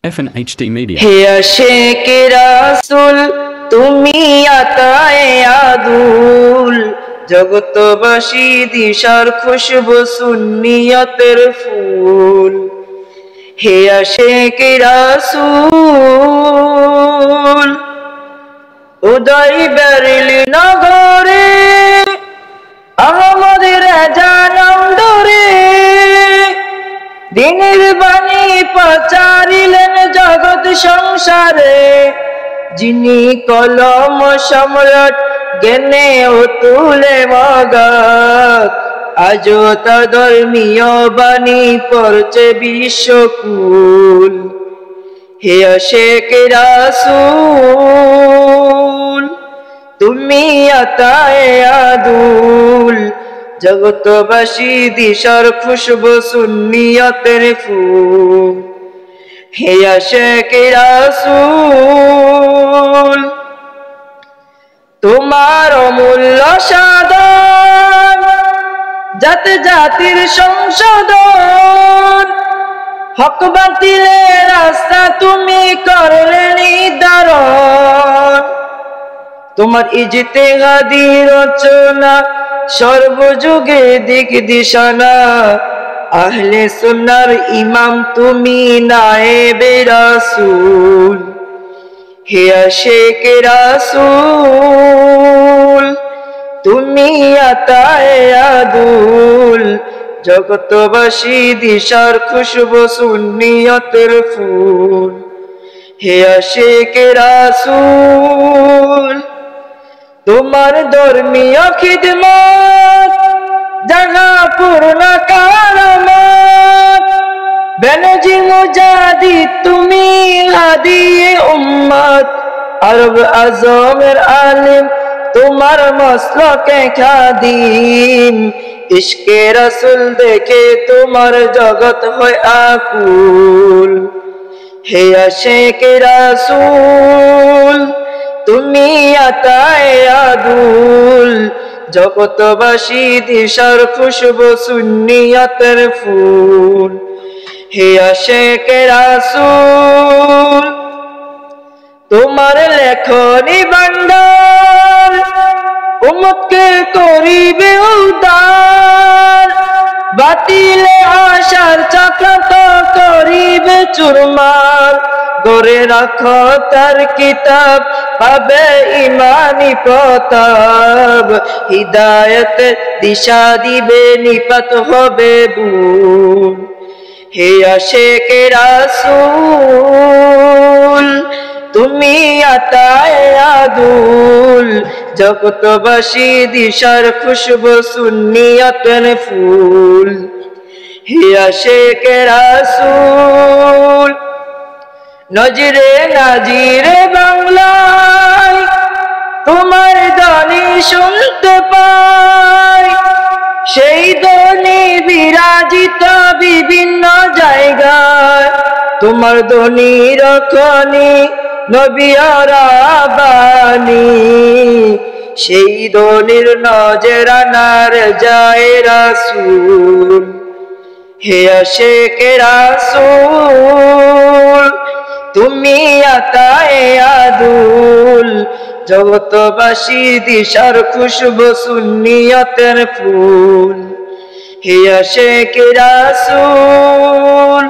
FNHD Media। হে আশিক রাসূল তুমি আতায়ে আদুল, জগতবাসী দিশার খুশবু সুন্নিয়তের ফুল। হে আশিক রাসূল উদয় বেরিলি নগরে আহমদের জানন্দরে, দিনের বাণী প্রচারিলেন জগৎ সংসারে। যিনি কলম সম্রাট জ্ঞানে অতুলে মগধ, আজও তার ধর্মীয় বাণী পড়ছে বিশ্বকুল। হে আশিক রাসূল তুমি আতায়ে আদুল, জগতবাসী দিশার খুশবু সুন্নিয়তের ফুল। হে আশিক রাসূল তোমার অমূল্য সাধন, জাতি জাতির সংশোধন, হক বাতিলের রাস্তা তুমি করলে নির্ধারণ। তোমার ইজতিহাদি রচনা সর্বযুগে দিক দিশানা, আহলে সুন্নাহর ইমাম তুমি নায়েবে রাসূল। হে আশিক রাসূল তুমি আতায়ে আদুল, জগতবাসী দিশার খুশবু সুন্নিয়তের ফুল। হে আশিক রাসূল তোমার ধর্মীয় খিদমত জাগা পূর্ণ কারামত, বেনজির মুজাহিদ তুমি হাদিয়ে উম্মত। আরব আজমের আলিম তোমার মসলকে খাদিম, ইশকে রাসূল দেখে তোমার জগৎ হয় আকুল। হে আশিক রাসূল তুমি আতায়ে আদুল, জগতবাসী দিশার খুশবু সুন্নিয়তের ফুল। হে আশিক রাসূল তোমার লেখনী ভান্ডার, উম্মতকে করিবে উদ্ধার, বাতিলে আশার চক্রান্ত করিবে চুরমার। গড়ে রাখো তার কিতাব পাবে ইমানি প্রতাপ, হিদায়াতের দিশা দিবে নিপাত হবে বুন। হে আশিক রাসূল তুমি আতায়ে আদুল, জগতবাসী দিশার খুশবু সুন্নিয়তের ফুল। হে আশিক রাসূল নজরে নাজিরে বাংলায় তোমার ধ্বনি শুনতে পাই, সেই ধ্বনি বিরাজিত বিভিন্ন জায়গায়। তোমার ধ্বনি রক্ষণী নবী রাব্বানী, সেই ধ্বনির নজরানার যায় রাসূল। হে আশিক রাসূল তুমি আতায়ে আদুল, জগতবাসী দিশার খুশবু সুন্নিয়তের ফুল। হে আশিক রাসূল